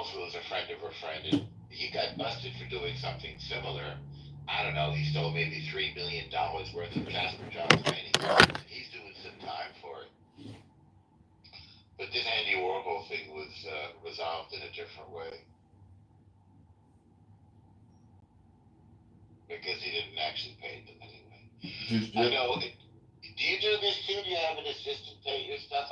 also was a friend of a friend, and he got busted for doing something similar. I don't know. He stole maybe $3 million worth of Jasper Johns paintings, and he's doing some time for it. But this Andy Warhol thing was resolved in a different way because he didn't actually pay them anyway. I Did know. Do you do this too? Do you have an assistant paint your stuff?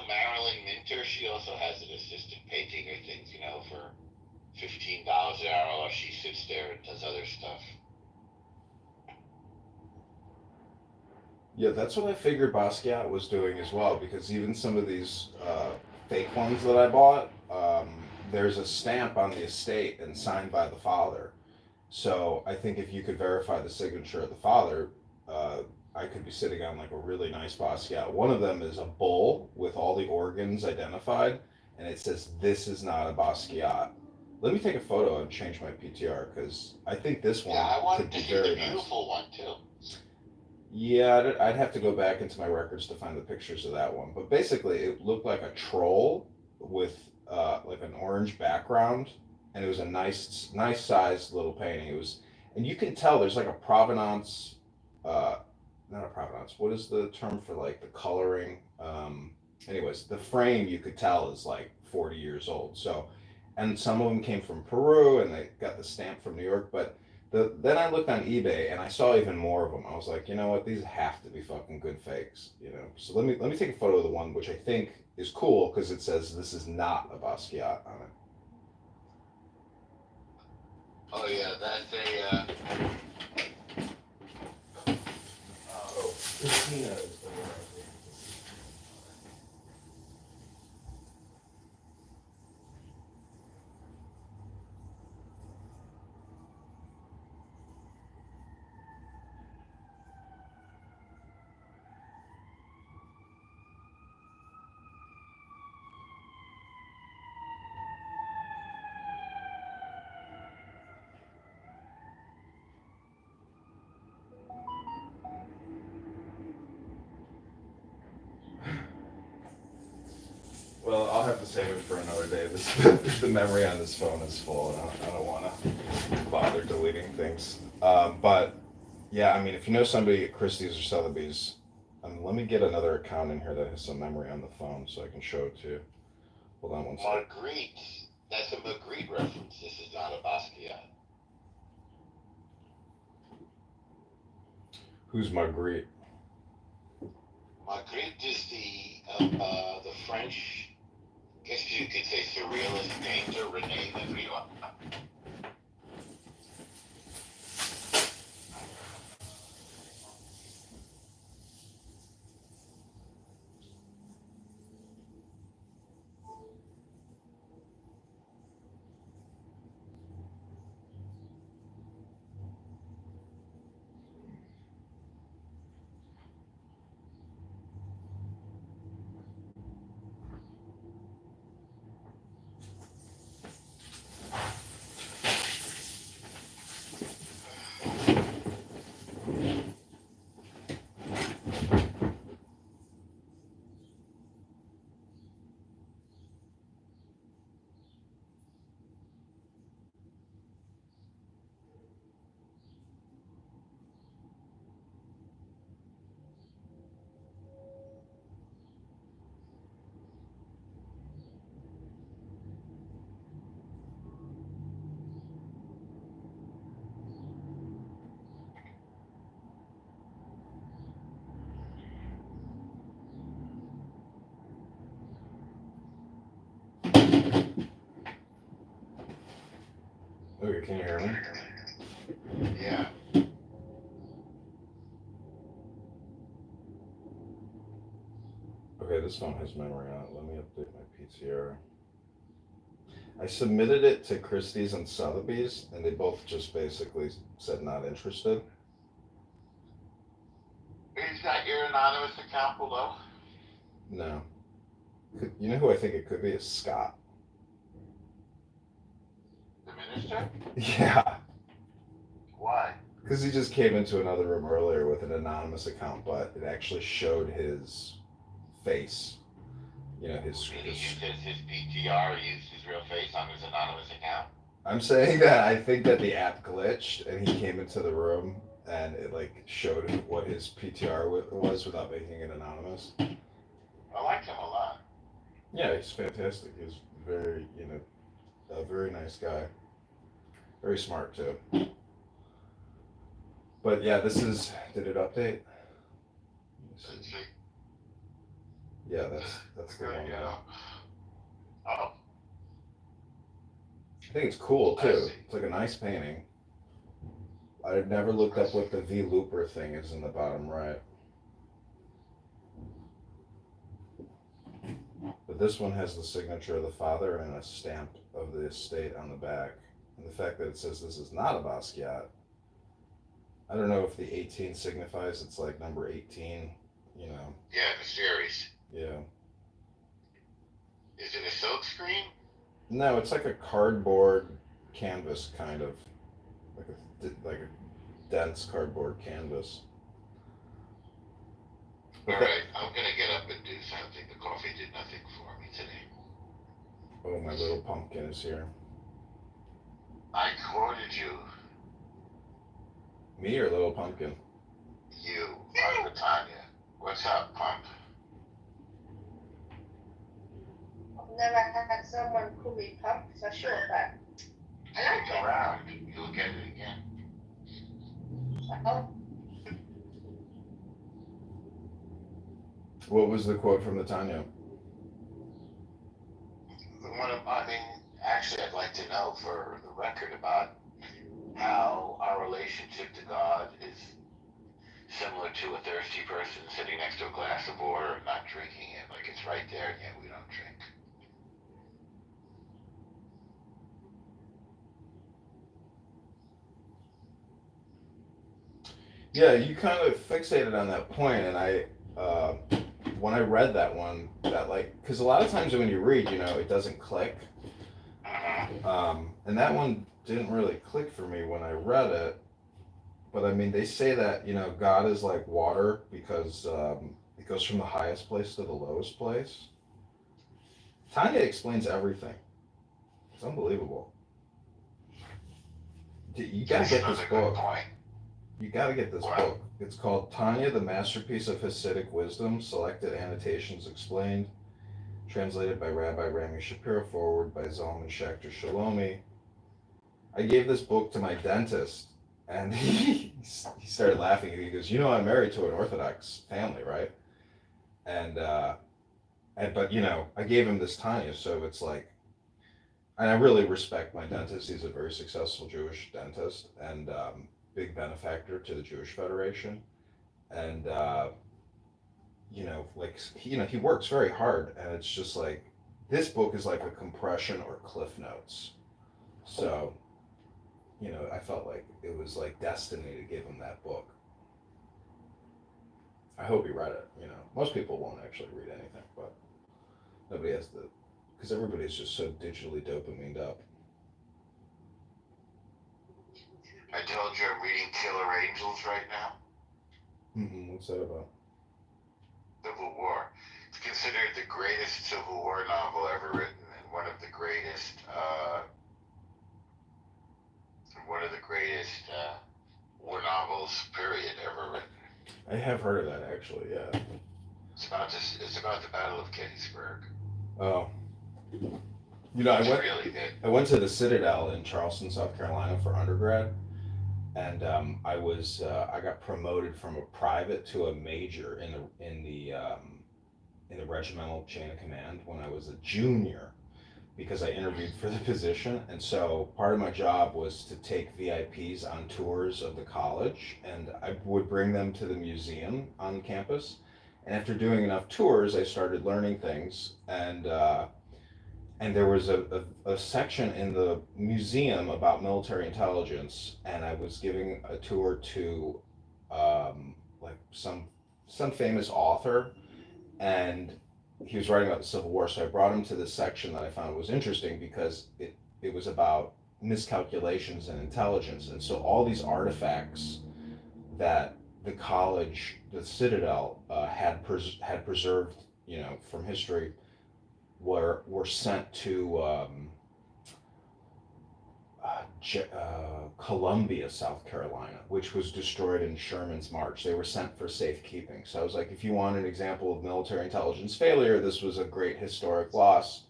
Marilyn Minter. She also has an assistant painting her things. For $15 an hour, while she sits there and does other stuff. Yeah, that's what I figured Basquiat was doing as well, because even some of these fake ones that I bought, there's a stamp on the estate and signed by the father. So I think if you could verify the signature of the father, uh, I could be sitting on like a really nice Basquiat. One of them is a bull with all the organs identified, and it says, "This is not a Basquiat." Let me take a photo and change my PTR because I think this Yeah, one I could wanted to be see the very nice. beautiful one too. Yeah, I'd have to go back into my records to find the pictures of that one. But basically, it looked like a troll with like an orange background, and it was a nice sized little painting. It was, and you can tell there's like a provenance, uh, not a provenance. What is the term for like the coloring? Anyways, the frame you could tell is like 40 years old. So, and some of them came from Peru, and they got the stamp from New York, but then I looked on eBay and I saw even more of them. I was like, you know what? These have to be fucking good fakes, you know. So let me take a photo of the one which I think is cool because it says this is not a Basquiat on it. Oh yeah, that's a. Oh, Christina is the one. Well, I'll have to save it for another day. The memory on this phone is full, and I don't want to bother deleting things. But yeah, I mean, if you know somebody at Christie's or Sotheby's, let me get another account in here that has some memory on the phone so I can show it to you. Hold on one sec. Magritte. That's a Magritte reference. This is not a Basquiat. Who's Marguerite? Magritte is the French, I guess you could say, surrealist painter Rene Magritte. Okay, can you hear me? Yeah. Okay, this phone has memory on it. Let me update my PTR. I submitted it to Christie's and Sotheby's, and they both just basically said not interested. Is that your anonymous account below? No. You know who I think it could be is Scott. The minister? Yeah, Why? because he just came into another room earlier with an anonymous account, but it actually showed his face. you know, Did he his. use his PTR, or used his real face on his anonymous account? I'm saying that I think that the app glitched and he came into the room and it like showed what his PTR was without making it anonymous. I like him a lot. Yeah, he's fantastic. He's very, you know, a very nice guy. Very smart too. But yeah, this is. Did it update? Let's see. Yeah, that's the Okay, one. yeah. Oh, I think it's cool I too. see. It's like a nice painting. I've never looked up what the V Looper thing is in the bottom right. But this one has the signature of the father and a stamp of the estate on the back. And the fact that it says this is not a Basquiat. I don't know if the 18 signifies it's like number 18, you know. Yeah, the series. Yeah. Is it a silk screen? No, it's like a cardboard canvas kind of. Like a dense cardboard canvas. All right, I'm gonna get up and do something. The coffee did nothing for me today. Oh, my little pumpkin is here. I quoted you, Me or little pumpkin? you, on Tanya. What's up, pump? I've never had someone call me pump, so sure, but I like Stick it. around. You'll get it again. Oh, What was the quote from the Tanya? I mean, actually, I'd like to know for the record about how our relationship to God is similar to a thirsty person sitting next to a glass of water and not drinking it. Like it's right there, and yet we don't drink. Yeah, you kind of fixated on that point, and when I read that one, that like, because a lot of times when you read, you know, it doesn't click, and that one didn't really click for me when I read it. But I mean, they say that you know God is like water because it goes from the highest place to the lowest place. Tanya explains everything. It's unbelievable. You gotta That's get this another good book. point. You gotta get this Wow. book. It's called Tanya, the Masterpiece of Hasidic Wisdom, Selected Annotations Explained, translated by Rabbi Rami Shapiro, forward by Zalman Schachter Shalomi. I gave this book to my dentist, and he started laughing. He goes, "You know, I'm married to an Orthodox family, right?" And but you know, I gave him this Tanya, so it's like, and I really respect my dentist. He's a very successful Jewish dentist and big benefactor to the Jewish Federation. And you know, like you know, he works very hard, and it's just like this book is like a compression or cliff notes. So, you know, I felt like it was like destiny to give him that book. I hope he read it. You know, most people won't actually read anything, but nobody has the because everybody's just so digitally dopamined up. I told you I'm reading Killer Angels right now. What's that about? Civil War. It's considered the greatest Civil War novel ever written, and one of the greatest war novels, period, ever written. I have heard of that actually. Yeah. It's about the Battle of Gettysburg. Oh, you know, It's really good. I went to the Citadel in Charleston, South Carolina for undergrad, and I got promoted from a private to a major in the regimental chain of command when I was a junior because I interviewed for the position, and so part of my job was to take VIPs on tours of the college, and I would bring them to the museum on campus. And after doing enough tours, I started learning things, and there was a section in the museum about military intelligence, and I was giving a tour to like some famous author, and he was writing about the Civil War. So I brought him to this section that I found was interesting because it was about miscalculations and intelligence, and so all these artifacts that the college, the Citadel, had preserved, you know, from history were sent to Columbia, South Carolina, which was destroyed in Sherman's March. They were sent for safekeeping. So I was like, if you want an example of military intelligence failure, this was a great historic loss,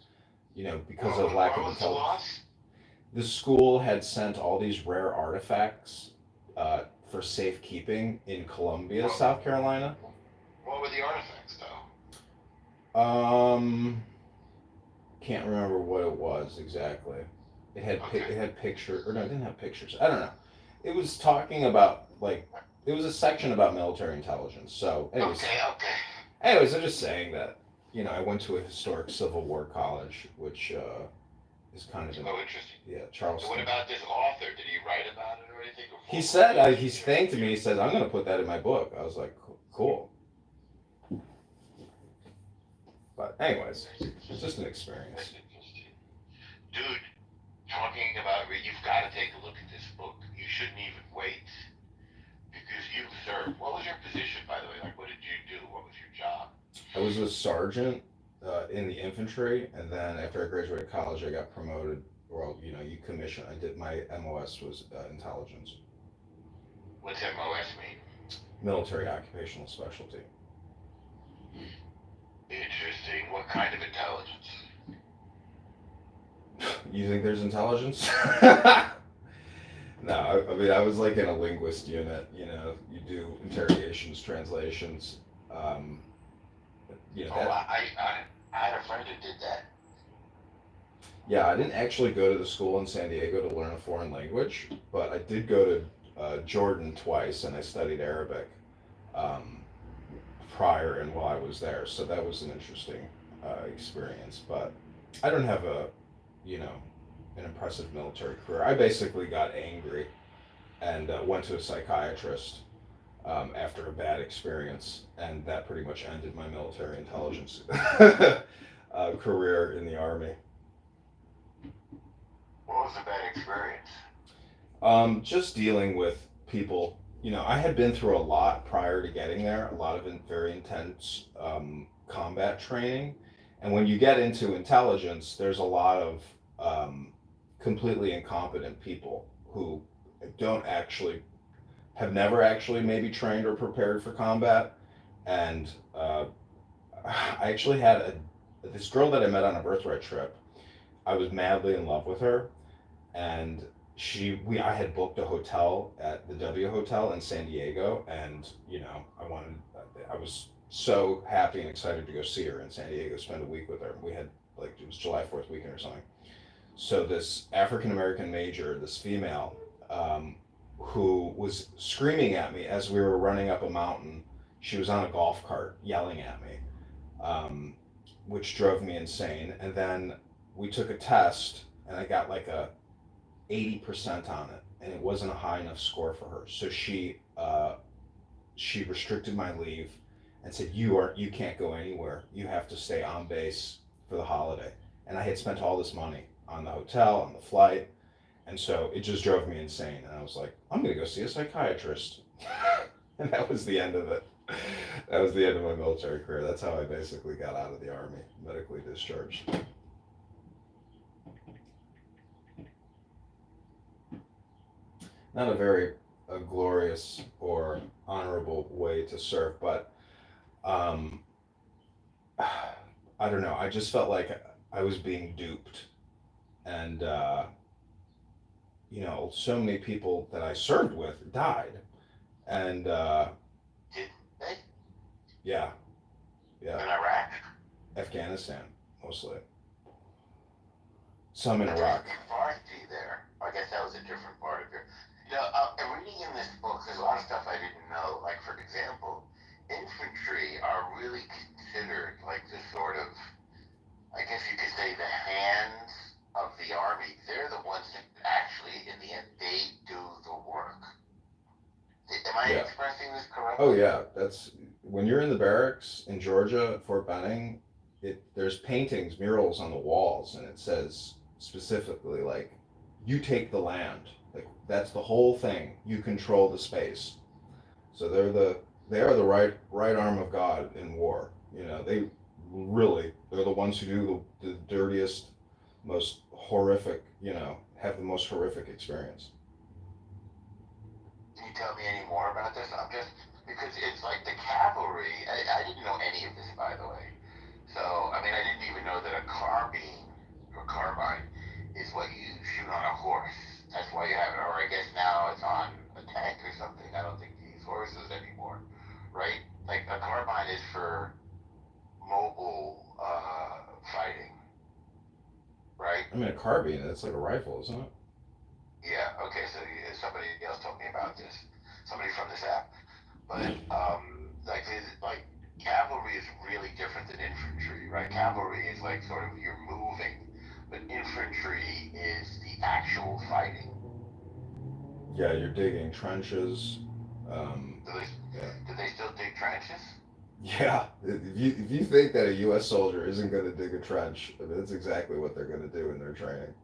because of lack of What was the intelligence. loss? The school had sent all these rare artifacts for safekeeping in Columbia, South Carolina. What were the artifacts, though? Can't remember what it was exactly. It had Okay. it had pictures, or no, it didn't have pictures. I don't know. It was talking about it was a section about military intelligence. So, Okay. anyways, I'm just saying that I went to a historic Civil War college, which is kind of Oh, interesting. yeah, And Charleston. what about this author? Did he write about it or anything? He said he's thanked me. He says I'm going to put that in my book. I was like, cool. But anyways, it's just an experience. That's interesting. Dude, talking about, you've got to take a look at this book. You shouldn't even wait because you served. What was your position, by the way? Like, what did you do? What was your job? I was a sergeant in the infantry, and then after I graduated college, I got promoted. Well, you commission. I did my MOS was intelligence, What's MOS mean? military occupational specialty. Interesting. What kind of intelligence? You think there's intelligence? No, I mean I was like in a linguist unit. You do interrogations, translations. Oh, I had a friend who did that. Yeah, I didn't actually go to the school in San Diego to learn a foreign language, but I did go to Jordan twice, and I studied Arabic um, prior and while I was there. So that was an interesting experience. But I don't have an impressive military career. I basically got angry and went to a psychiatrist after a bad experience, and that pretty much ended my military intelligence career in the Army. What was a bad experience? Just dealing with people. I had been through a lot prior to getting there, a lot of very intense combat training. And when you get into intelligence, there's a lot of completely incompetent people who don't actually, have never actually maybe trained or prepared for combat. And I actually had this girl that I met on a birthright trip. I was madly in love with her, and I had booked a hotel at the W Hotel in San Diego, and I was so happy and excited to go see her in San Diego, spend a week with her. We had it was July 4th weekend or something. So this African American major, this female, who was screaming at me as we were running up a mountain. She was on a golf cart yelling at me, which drove me insane. And then we took a test, and I got like a 80% on it, and it wasn't a high enough score for her. So she restricted my leave and said, you can't go anywhere. You have to stay on base for the holiday. And I had spent all this money on the hotel, on the flight, and so it just drove me insane. And I was like, I'm gonna go see a psychiatrist. And that was the end of it. That was the end of my military career. That's how I basically got out of the Army, medically discharged. Not a very glorious or honorable way to serve, but um, I don't know. I just felt like I was being duped, and so many people that I served with died, and Did they? yeah, In yeah, Iraq? Afghanistan mostly. Some in But Iraq. there's Farsi there. I guess that was a different part of your. Reading in this book, there's a lot of stuff I didn't know. Like, for example, infantry are really considered like the sort of, I guess you could say, the hands of the army. They're the ones that actually, in the end, they do the work. Am I Yeah. expressing this correctly? Oh yeah, that's when you're in the barracks in Georgia at Fort Benning. There's paintings, murals on the walls, and it says specifically like, "You take the land." Like that's the whole thing. You control the space. So they are the right arm of God in war. They really, they're the ones who do the dirtiest, most horrific, have the most horrific experience. Can you tell me any more about this? I'm just because it's like the cavalry. I didn't know any of this, by the way. So I mean, I didn't even know that a carbine or carbine is what you shoot on a horse. That's why you have it. Or I guess now it's on a tank or something. I don't think they use horses anymore, right? Like a carbine is for mobile fighting, right? I mean, a carbine, that's like a rifle, isn't it? Yeah. Okay. So somebody else told me about this. Somebody from this app. But like cavalry is really different than infantry, right? Cavalry is like sort of you're moving, but infantry is the actual fighting. Yeah, you're digging trenches. Do they Yeah. do they still dig trenches? Yeah, if you think that a U.S. soldier isn't going to dig a trench, I mean, that's exactly what they're going to do in their training.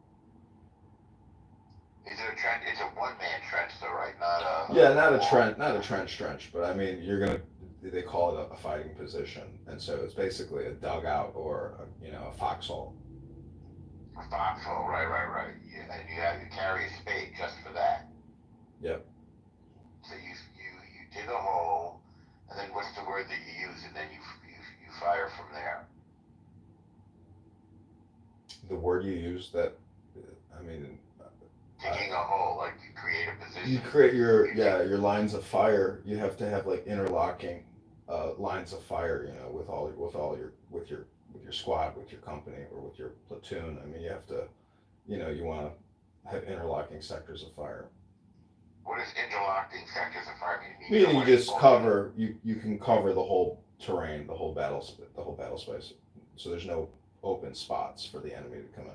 Is it a trench? It's a one man trench, though, right? Not Yeah, not a a wall. trench, not a trench, but I mean, they call it a fighting position, and so it's basically a dugout or a foxhole. A foxhole, right, right, right. Yeah, and you carry a spade just for that. Yep. So you dig a hole, and then what's the word that you use, and then you fire from there. The word you use that, I mean, Digging a hole, like you create a you position. create You dig. your lines of fire. You have to have like interlocking lines of fire, with your squad, with your company, or with your platoon. I mean, you have to, you want to have interlocking sectors of fire. What does interlocking sectors of fire mean? You don't Meaning you want to just explode it. cover you can cover the whole terrain, the whole battle space. So there's no open spots for the enemy to come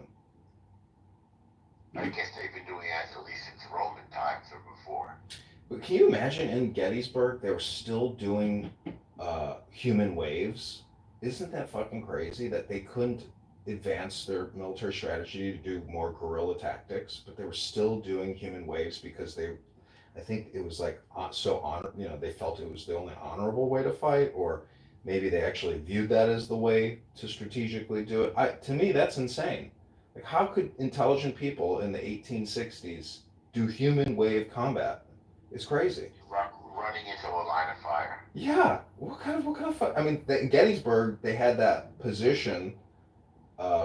I in. guess they've been doing that at least since Roman times or before. But can you imagine in Gettysburg they were still doing human waves? Isn't that fucking crazy that they couldn't advance their military strategy to do more guerrilla tactics, but they were still doing human waves because I think it was like they felt it was the only honorable way to fight, or maybe they actually viewed that as the way to strategically do it. To me, that's insane. Like, how could intelligent people in the 1860s do human wave combat? It's crazy. Running into a line of fire. Yeah, what kind of fun? I mean, in Gettysburg, they had that position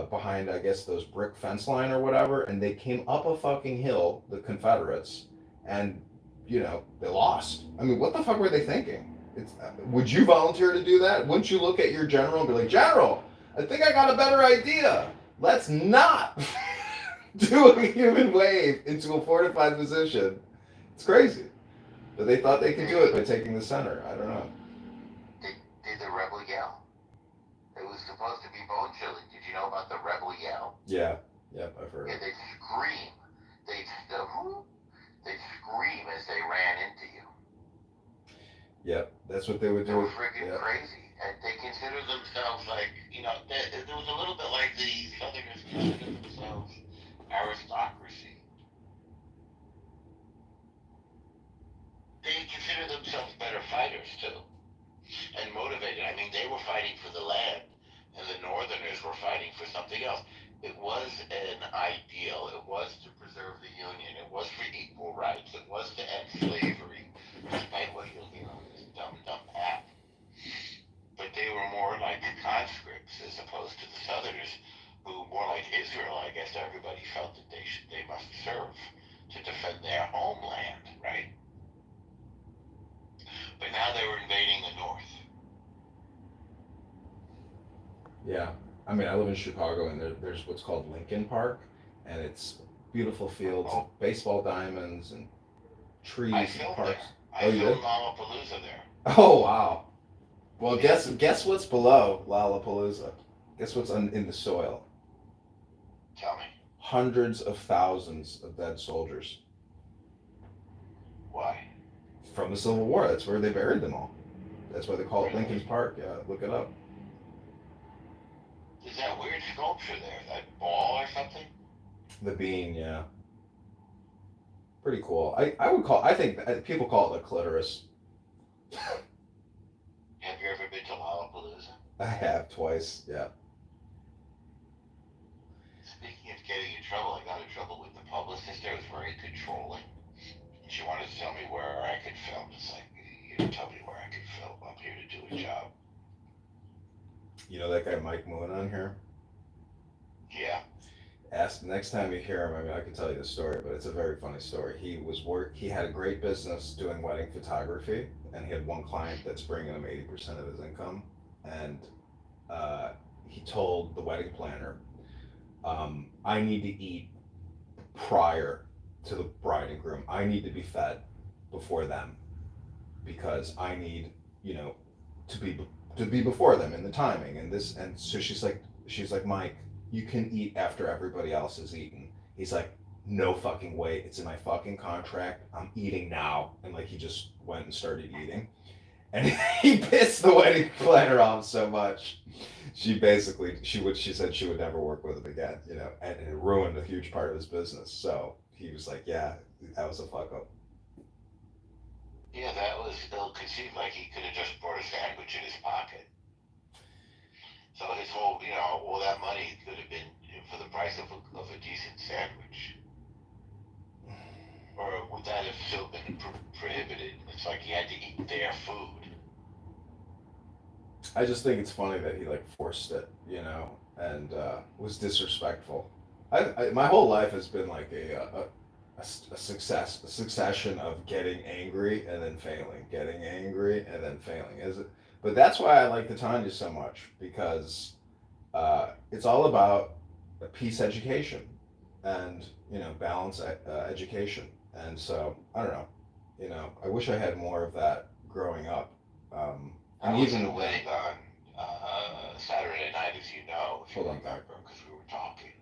behind, I guess, those brick fence line or whatever, and they came up a fucking hill, the Confederates, and they lost. I mean, what the fuck were they thinking? Would you volunteer to do that? Wouldn't you look at your general and be like, General, I think I got a better idea. Let's not do a human wave into a fortified position. It's crazy. But they thought they could do it by taking the center. I don't know. Did the rebel yell? It was supposed to be bone chilling. Did you know about the rebel yell? Yeah. Yep, I've heard. Yeah, they'd scream. They'd they'd scream as they ran into you. Yep, that's what they would They do. were freaking Yep. crazy, and they considered themselves like there was a little bit like the Southerners considered themselves aristocracy. They considered themselves better fighters too, and motivated. I mean, they were fighting for the land, and the Northerners were fighting for something else. It was an ideal. It was to preserve the Union. It was for equal rights. It was to end slavery, despite what this dumb act. But they were more like conscripts as opposed to the Southerners, who more like Israel. I guess everybody felt that they must serve to defend their homeland, right? But now they were invading the North. Yeah. I mean, I live in Chicago, and there's what's called Lincoln Park, and it's beautiful fields of baseball diamonds and I trees and filmed parks. there. Oh, I you did? filmed Lollapalooza there. Oh, wow. Well, guess what's below Lollapalooza? Guess what's in the soil? Tell me. Hundreds of thousands of dead soldiers Why? from the Civil War. That's where they buried them all. That's why they call it Really? Lincoln's Park. Yeah, look it up. There's that weird sculpture there, that ball or something. The bean, yeah. Pretty cool. I think people call it the clitoris. Have you ever been to Lollapalooza? I have twice. Yeah. Speaking of getting in trouble, I got in trouble with the publicist. I was very controlling. And she wanted to tell me where I could film. It's like, you don't tell me where I could film. I'm here to do a job. You know that guy Mike Moon on here? Yeah. Ask next time you hear him. I mean, I can tell you the story, but it's a very funny story. He had a great business doing wedding photography, and he had one client that's bringing him 80% of his income, and uh, he told the wedding planner, "I need to eat prior to the bride and groom. I need to be fed before them because I need, you know, to be before them in the timing and this." And so she's like, Mike, you can eat after everybody else has eaten. He's like, no fucking way, it's in my fucking contract, I'm eating now. And like he just went and started eating, and he pissed the wedding planner off so much. She said she would never work with him again, and it ruined a huge part of his business. So he was like, yeah, that was a fuck up. Yeah, that was ill conceived. Like he could have just brought a sandwich in his pocket. So his whole, all that money could have been for the price of a decent sandwich. Or would that have still been prohibited? It's like he had to eat their food. I just think it's funny that he like forced it, and was disrespectful. My whole life has been like a succession of getting angry and then failing, getting angry and then failing. Is it? But that's why I like the Tanya so much, because it's all about a peace education and balance education. And so I don't know. I wish I had more of that growing up. And I was even at a wedding on Saturday night, as you know, if you hold on, remember, because we were talking.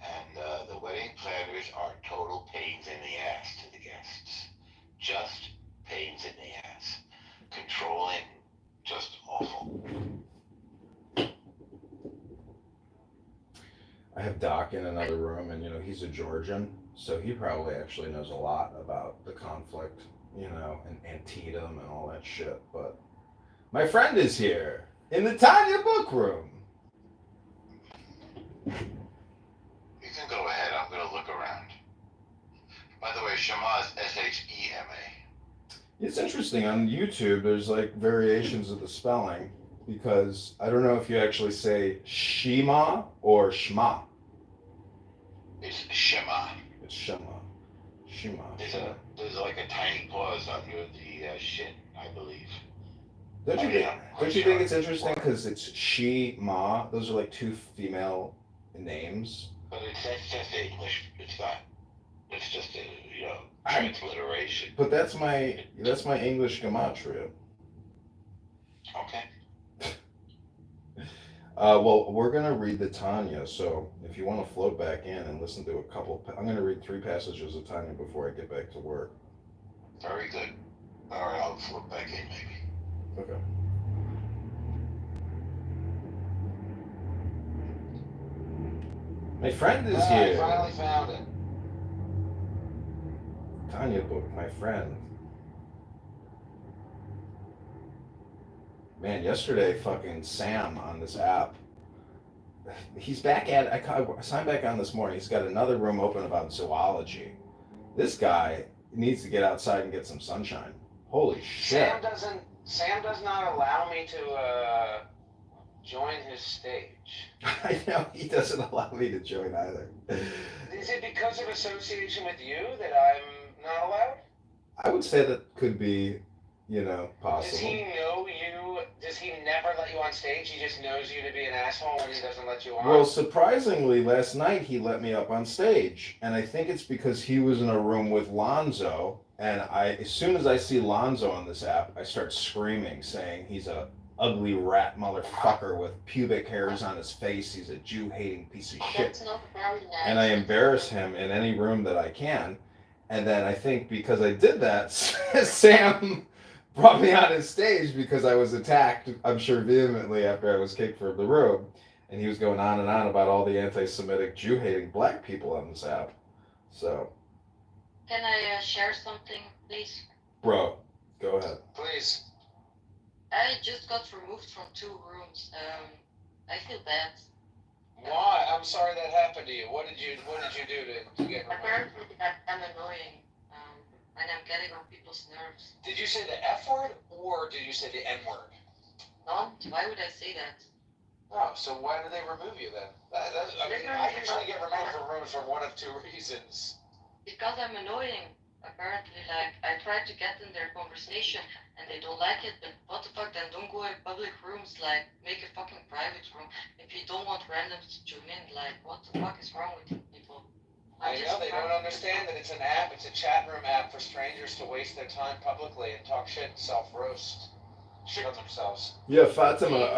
And the wedding planners are total pains in the ass to the guests. Just pains in the ass. Controlling, just awful. I have Doc in another room, and he's a Georgian, so he probably actually knows a lot about the conflict, and Antietam and all that shit. But my friend is here in the Tanya book room. You can go ahead. I'm going to look around. By the way, Shema is Shema. It's interesting on YouTube. There's like variations of the spelling, because I don't know if you actually say Shema or Shema. It's Shema. It's Shema. Shema. There's like a tiny pause under the shin, I believe. Don't you think it's interesting because it's she, ma? Those are like two female names. But that's just English. It's not. It's just a transliteration. But that's my English gematria. Okay. Well, we're gonna read the Tanya. So if you want to float back in and listen to a couple, I'm gonna read 3 passages of Tanya before I get back to work. Very good. All right, I'll float back in maybe. Okay. My friend is here. I finally found it. Tanya book, my friend. Man, yesterday, fucking Sam on this app. He's back at. I signed back on this morning. He's got another room open about zoology. This guy needs to get outside and get some sunshine. Holy shit! Sam does not allow me to join his stage. I know he doesn't allow me to join either. Is it because of association with you that I'm not allowed? I would say that could be, possible. Does he know you? Does he never let you on stage? He just knows you to be an asshole when he doesn't let you on? Well, surprisingly, last night he let me up on stage, and I think it's because he was in a room with Lonzo, and as soon as I see Lonzo on this app, I start screaming, saying he's a ugly rat motherfucker with pubic hairs on his face. He's a Jew-hating piece of shit. That's not very nice. And I embarrass him in any room that I can. And then I think because I did that, Sam brought me on his stage because I was attacked, I'm sure vehemently, after I was kicked from the room. And he was going on and on about all the anti-Semitic, Jew-hating black people on this app. So. Can I share something, please? Bro, go ahead. Please. I just got removed from 2 rooms. I feel bad. Why? I'm sorry that happened to you. What did you do to get removed? Apparently, I'm annoying, and I'm getting on people's nerves. Did you say the F word or did you say the N word? None? Why would I say that? Oh, so why did they remove you then? I mean, I usually get removed from rooms for one of 2 reasons. Because I'm annoying. Apparently, like, I try to get in their conversation and they don't like it, but what the fuck, then don't go in public rooms, like, make a fucking private room. If you don't want randoms to tune in, like, what the fuck is wrong with you people? I know, they don't understand that it's an app, it's a chat room app for strangers to waste their time publicly and talk shit and self-roast. Shit on themselves. Yeah, Fatima,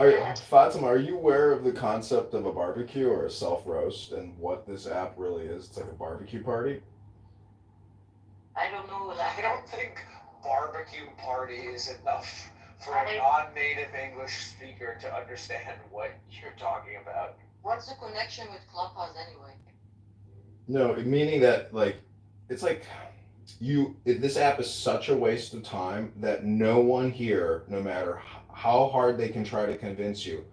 are you aware of the concept of a barbecue or a self-roast and what this app really is? It's like a barbecue party. I don't know, I like, don't think barbecue party is enough for a non-native English speaker to understand what you're talking about. what's the connection with Clubhouse anyway? No, meaning that like it's like this app is such a waste of time that no one here, no matter how hard they can try to convince you,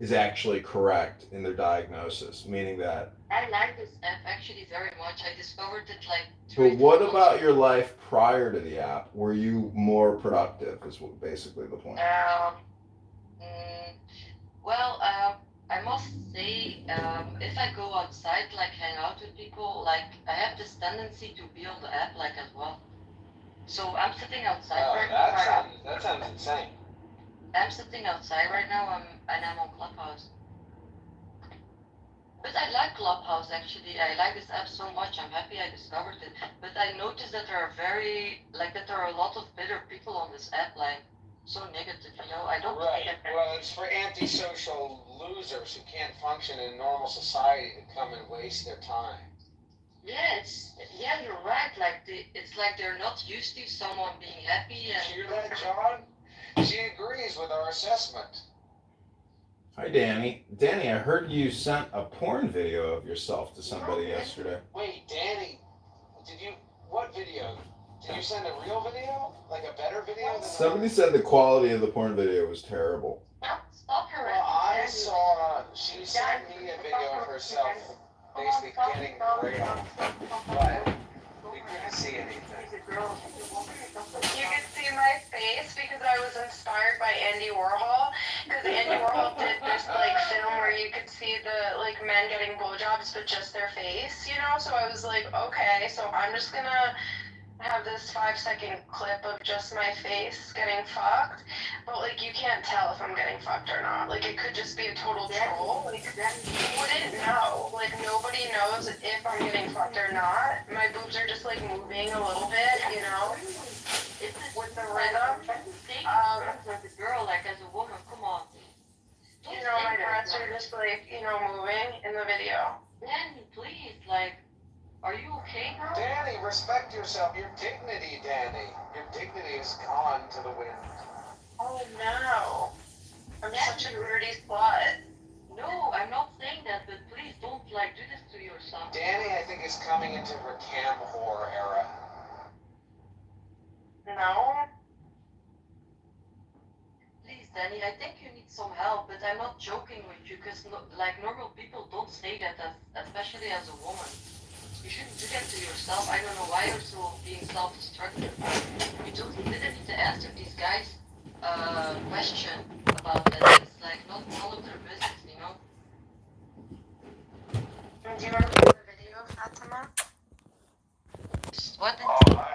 is actually correct in their diagnosis. Meaning that. I like this app actually very much. I discovered it like. But what about your life prior to the app? Were you more productive? Is basically the point. Well, I must say, if I go outside, like hang out with people, like I have this tendency to be on the app, like as well. So I'm sitting outside right now. That sounds insane. I'm sitting outside right now, and I'm on Clubhouse. But I like Clubhouse actually. I like this app so much. I'm happy I discovered it. But I noticed that there are a lot of bitter people on this app, like so negative. You know, I don't. Right. Well, it's for antisocial losers who can't function in normal society to come and waste their time. Yeah, you're right. Like it's like they're not used to someone being happy. And Hear that, John? She agrees with our assessment. Hi, Danny. Danny, I heard you sent a porn video of yourself to somebody yesterday. Wait, Danny, what video? Did you send a real video? Like a better video? Somebody said the quality of the porn video was terrible. Stop her. Well, I saw, she sent me a video of herself basically getting railed, but we couldn't see anything. You could see my face because I was inspired by Andy Warhol. Because Andy Warhol did this like film where you could see the like men getting blowjobs but just their face, you know. So I was like, okay, so I'm just gonna have this 5-second clip of just my face getting fucked, but like you can't tell if I'm getting fucked or not. Like it could just be a total troll. Like you wouldn't know. Like nobody knows if I'm getting fucked or not. My boobs are just like moving a little bit, you know, with the rhythm. As a girl, like as a woman, come on. You know, my breasts are just like, you know, moving in the video. Danny, please, like, are you okay, girl? Danny, respect yourself. Your dignity, Danny. Your dignity is gone to the wind. Oh no. I'm such a dirty slut. No, I'm not saying that, but please don't like do this to yourself. Danny, I think, is coming into her cam whore era. No. Please, Danny, I think you need some help, but I'm not joking with you, because like normal people don't say that, especially as a woman. You shouldn't do that to yourself. I don't know why you're so being self-destructive. You didn't need to answer these guys question about that. It's like not none of their business, you know. Do you want to play the video, Fatima? What? Oh,